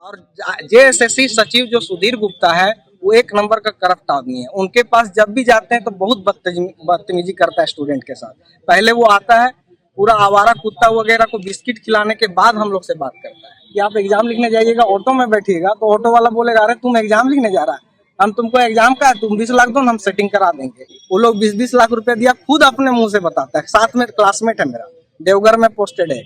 और जेएसएससी सचिव जो सुधीर गुप्ता है वो एक नंबर का करप्ट आदमी है। उनके पास जब भी जाते हैं तो बहुत बदतमीजी करता है स्टूडेंट के साथ। पहले वो आता है, पूरा आवारा कुत्ता वगैरह को बिस्किट खिलाने के बाद हम लोग से बात करता है कि आप एग्जाम लिखने जाइएगा, ऑटो में बैठिएगा, तो ऑटो वाला बोलेगा अरे तुम एग्जाम लिखने जा रहा है, हम तुमको एग्जाम का है, तुम 20 लाख दो, हम सेटिंग करा देंगे। वो लोग 20-20 लाख रुपया दिया, खुद अपने मुंह से बताता है। साथ में क्लासमेट है मेरा, देवघर में पोस्टेड है,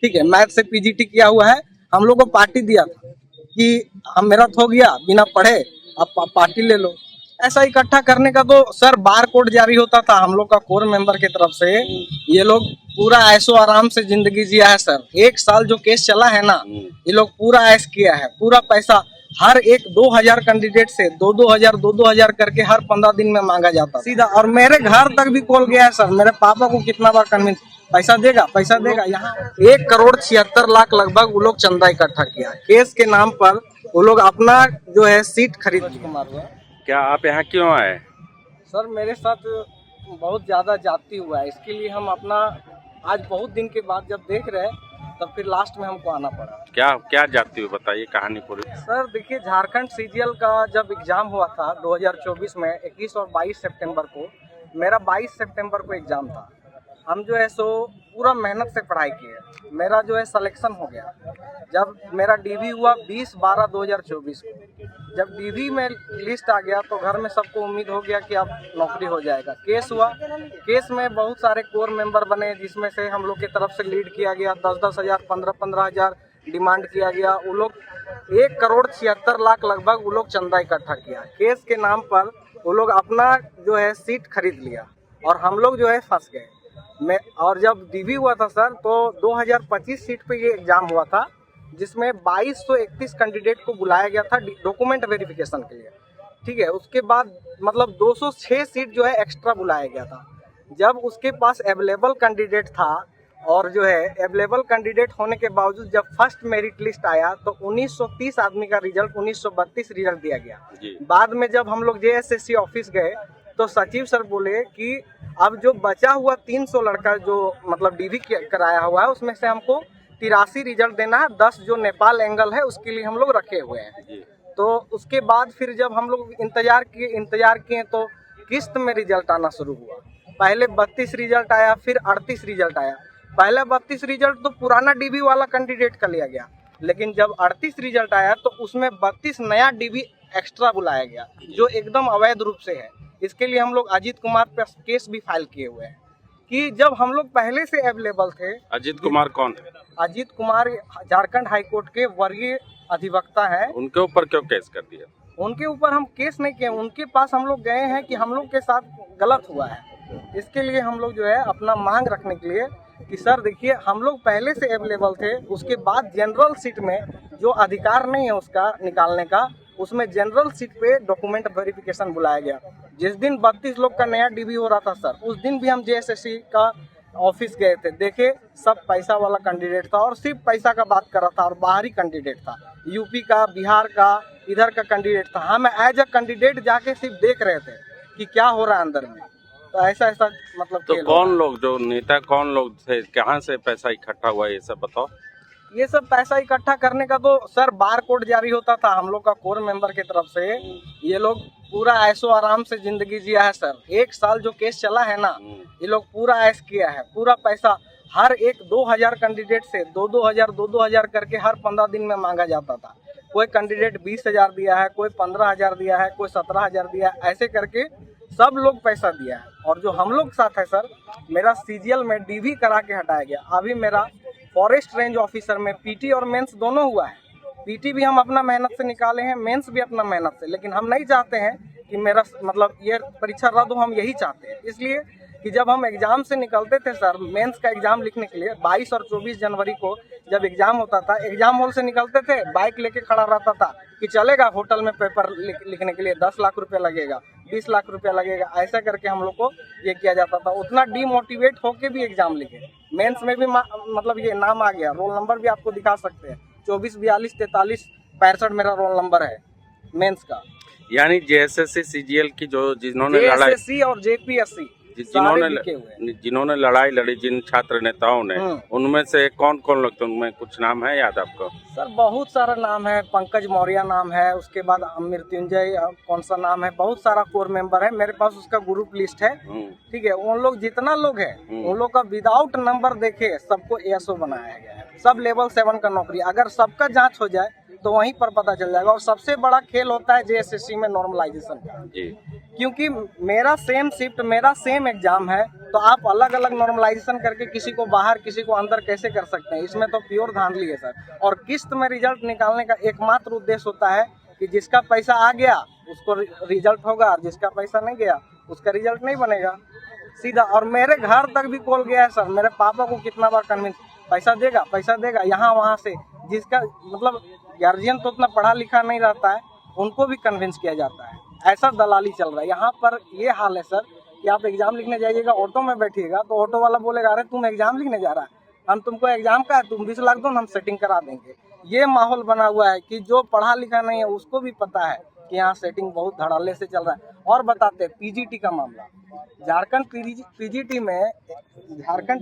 ठीक है, मैथ से पीजीटी किया हुआ है। हम लोग को पार्टी दिया था कि हम मेरा हो गया बिना पढ़े, अब पार्टी ले लो। ऐसा इकट्ठा करने का तो सर बार कोड जारी होता था हम लोग का कोर मेंबर की तरफ से। ये लोग पूरा ऐशो आराम से जिंदगी जिया है सर। 1 साल जो केस चला है ना, ये लोग पूरा ऐश किया है। पूरा पैसा हर एक 2000 कैंडिडेट से 2-2 हजार करके हर 15 दिन में मांगा जाता सीधा। और मेरे घर तक भी कॉल गया है सर। मेरे पापा को कितना बार कन्विंस, पैसा देगा पैसा देगा। यहाँ 1,76,00,000 लगभग वो लोग चंदा इकट्ठा किया केस के नाम पर। वो लोग अपना जो है सीट खरीद लिया। क्या आप यहाँ क्यों आए? सर मेरे साथ बहुत ज़्यादा जाति हुआ है, इसके लिए हम अपना आज बहुत दिन के बाद जब देख रहे हैं तब फिर लास्ट में हमको आना पड़ा। क्या क्या जाती हो, बताइए कहानी पूरी। सर देखिए, झारखंड सीजीएल का जब एग्ज़ाम हुआ था 2024 में 21 और 22 सितंबर को, मेरा 22 सितंबर को एग्ज़ाम था। हम जो है सो पूरा मेहनत से पढ़ाई किए, मेरा जो है सिलेक्शन हो गया। जब मेरा डीवी हुआ 20/12/2024 को, जब डीवी में लिस्ट आ गया तो घर में सबको उम्मीद हो गया कि अब नौकरी हो जाएगा। केस हुआ, केस में बहुत सारे कोर मेंबर बने, जिसमें से हम लोग की तरफ से लीड किया गया। 10-10 हज़ार 15-15 हज़ार डिमांड किया गया। वो लोग 1,76,00,000 लगभग वो लोग चंदा इकट्ठा किया। केस के नाम पर वो लोग अपना जो है सीट खरीद लिया और हम लोग जो है फंस गए। और जब डीवी हुआ था सर तो 2025 सीट पे ये एग्ज़ाम हुआ था, जिसमें 2231 कैंडिडेट को बुलाया गया था डॉक्यूमेंट वेरिफिकेशन के लिए, ठीक है। उसके बाद मतलब 206 सीट जो है एक्स्ट्रा बुलाया गया था। जब उसके पास अवेलेबल कैंडिडेट था और जो है अवेलेबल कैंडिडेट होने के बावजूद जब फर्स्ट मेरिट लिस्ट आया तो 1930 आदमी का रिजल्ट 1932 रिजल्ट दिया गया। बाद में जब हम लोग जेएसएससी ऑफिस गए तो सचिव सर बोले कि अब जो बचा हुआ 300 लड़का जो मतलब डीवी कराया हुआ है उसमें से हमको 83 रिजल्ट देना है। 10 जो नेपाल एंगल है उसके लिए हम लोग रखे हुए हैं। तो उसके बाद फिर जब हम लोग इंतजार किए तो किस्त में रिजल्ट आना शुरू हुआ। पहले 32 रिजल्ट आया, फिर 38 रिजल्ट आया। पहला 32 रिजल्ट तो पुराना डीवी वाला कैंडिडेट का लिया गया, लेकिन जब 38 रिजल्ट आया तो उसमें 32 नया डीवी एक्स्ट्रा बुलाया गया, जो एकदम अवैध रूप से है। इसके लिए हम लोग अजीत कुमार पर केस भी फाइल किए हुए हैं कि जब हम लोग पहले से अवेलेबल थे। अजीत कुमार कौन है? अजीत कुमार झारखंड हाईकोर्ट के वरीय अधिवक्ता हैं। उनके ऊपर क्यों केस कर दिया? उनके ऊपर हम केस नहीं किए, उनके पास हम लोग गए हैं कि हम लोग के साथ गलत हुआ है। इसके लिए हम लोग जो है अपना मांग रखने के लिए कि सर देखिए, हम लोग पहले से अवेलेबल थे, उसके बाद जनरल सीट में जो अधिकार नहीं है उसका निकालने का, उसमें जनरल सीट पे डॉक्यूमेंट वेरिफिकेशन बुलाया गया। जिस दिन 32 लोग का नया डीवी हो रहा था सर, उस दिन भी हम जेएसएससी का ऑफिस गए थे, देखे सब पैसा वाला कैंडिडेट था और सिर्फ पैसा का बात कर रहा था और बाहरी कैंडिडेट था, यूपी का, बिहार का, इधर का कैंडिडेट था। हम एज अ कैंडिडेट जाके सिर्फ देख रहे थे कि क्या हो रहा है अंदर में। तो ऐसा मतलब तो कौन लोग, जो नेता कौन लोग थे, कहाँ से पैसा इकट्ठा हुआ, ये सब बताओ। ये सब पैसा इकट्ठा करने का तो सर बार कोड जारी होता था हम लोग का कोर मेंबर की तरफ से। ये लोग पूरा ऐशो आराम से जिंदगी जिया है सर। 1 साल जो केस चला है ना, ये लोग पूरा ऐश किया है। पूरा पैसा हर एक 2000 कैंडिडेट से 2-2 हजार करके हर 15 दिन में मांगा जाता था। कोई कैंडिडेट 20,000 दिया है, कोई 15,000 दिया है, कोई 17,000 दिया है, ऐसे करके सब लोग पैसा दिया है। और जो हम लोग साथ है सर, मेरा सीजीएल में डीवी करा के हटाया गया। अभी मेरा फॉरेस्ट रेंज ऑफिसर में पीटी और मेंस दोनों हुआ है। पीटी भी हम अपना मेहनत से निकाले हैं, मेंस भी अपना मेहनत से। लेकिन हम नहीं चाहते हैं कि मेरा मतलब ये परीक्षा रद्द हो, हम यही चाहते हैं। इसलिए कि जब हम एग्जाम से निकलते थे सर, मेंस का एग्जाम लिखने के लिए 22 और 24 जनवरी को जब एग्जाम होता था, एग्जाम हॉल से निकलते थे, बाइक लेके खड़ा रहता था कि चलेगा होटल में पेपर लिखने के लिए 10 लाख रुपया लगेगा, 20 लाख रुपया लगेगा। ऐसा करके हम लोग को ये किया जाता था। उतना डीमोटिवेट होके भी एग्जाम लिखे। मेंस में भी मतलब ये नाम आ गया, रोल नंबर भी आपको दिखा सकते हैं, 24 42 43 65 मेरा रोल नंबर है मेंस का। यानी जेएसएससी सीजीएल की जो जिन्होंने जेएसएससी और जेपीएससी सारे बिके हुए। जिन्होंने लड़ाई लड़ी, जिन छात्र नेताओं ने, उनमें से कौन कौन लोग थे? उनमें कुछ नाम है याद आपको? सर बहुत सारा नाम है, पंकज मौर्य नाम है, उसके बाद मृत्युंजय कौन सा नाम है, बहुत सारा कोर मेंबर है मेरे पास, उसका ग्रुप लिस्ट है। ठीक है, उन लोग जितना लोग है उन लोग का विदाउट नंबर देखे सबको एएसओ बनाया गया है। सब लेवल 7 का नौकरी, अगर सबका जांच हो जाए तो वहीं पर पता चल जाएगा। और सबसे बड़ा खेल होता है जेएसएससी में नॉर्मलाइजेशन का जी, क्योंकि मेरा सेम शिफ्ट, मेरा सेम एग्जाम है, तो आप अलग अलग नॉर्मलाइजेशन करके किसी को बाहर किसी को अंदर कैसे कर सकते हैं? इसमें तो प्योर धांधली है सर। और किस्त में रिजल्ट निकालने का एकमात्र उद्देश्य होता है कि जिसका पैसा आ गया उसको रिजल्ट होगा, और जिसका पैसा नहीं गया उसका रिजल्ट नहीं बनेगा, सीधा। और मेरे घर तक भी कॉल गया है सर, मेरे पापा को कितना बार कन्विंस, पैसा देगा, यहाँ वहाँ से, जिसका मतलब गार्जियन तो उतना पढ़ा लिखा नहीं रहता है, उनको भी कन्विंस किया जाता है। ऐसा दलाली चल रहा है यहाँ पर। ये हाल है सर कि आप एग्जाम लिखने जाइएगा, ऑटो में बैठिएगा तो ऑटो वाला बोलेगा अरे तुम एग्जाम लिखने जा रहा है, हम तुमको एग्जाम का है, तुम 20 लाख दो, हम सेटिंग करा देंगे। ये माहौल बना हुआ है कि जो पढ़ा लिखा नहीं है उसको भी पता है कि यहाँ सेटिंग बहुत धड़ल्ले से चल रहा है। और बताते हैं पीजीटी का मामला, झारखंड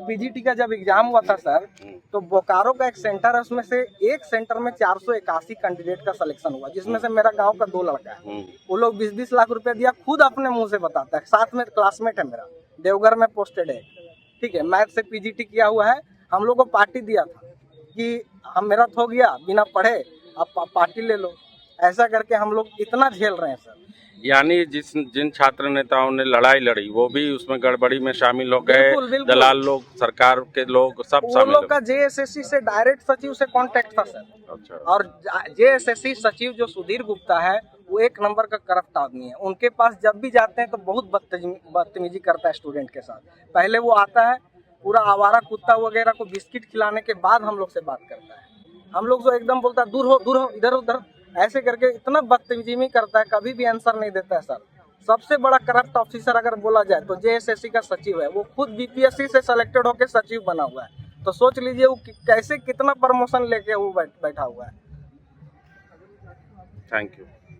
पीजीटी का जब एग्जाम हुआ था सर, तो बोकारो का एक सेंटर है, उसमें से एक सेंटर में 481 कैंडिडेट का सिलेक्शन हुआ, जिसमें से मेरा गांव का 2 लड़का है। वो लोग 20-20 लाख रुपए दिया, खुद अपने मुंह से बताता है, साथ में क्लासमेट है मेरा, देवघर में पोस्टेड है। ठीक है, मैथ से पीजीटी किया हुआ है। हम लोग को पार्टी दिया था कि हम मेरा हो गया बिना पढ़े, अब पार्टी ले लो। ऐसा करके हम लोग इतना झेल रहे हैं सर। यानी जिन छात्र नेताओं ने लड़ाई लड़ी वो भी उसमें गड़बड़ी में शामिल हो गए, बिल्कुल। दलाल लोग, सरकार के लोग, सब वो शामिल लोग हो का जेएसएससी से डायरेक्ट सचिव से कांटेक्ट था सर। अच्छा। और जेएसएससी सचिव जो सुधीर गुप्ता है वो एक नंबर का करप्ट आदमी है। उनके पास जब भी जाते हैं तो बहुत बदतमीजी करता है स्टूडेंट के साथ। पहले वो आता है, पूरा आवारा कुत्ता वगैरह को बिस्किट खिलाने के बाद हम लोग से बात करता है। हम लोग जो एकदम बोलता है दूर हो, इधर उधर, ऐसे करके इतना बदतमीजी करता है, कभी भी आंसर नहीं देता है सर। सबसे बड़ा करप्ट ऑफिसर अगर बोला जाए तो जेएसएससी का सचिव है, वो खुद बीपीएससी से सेलेक्टेड होकर सचिव बना हुआ है। तो सोच लीजिए वो कैसे कितना प्रमोशन लेके वो बैठा हुआ है। Thank you.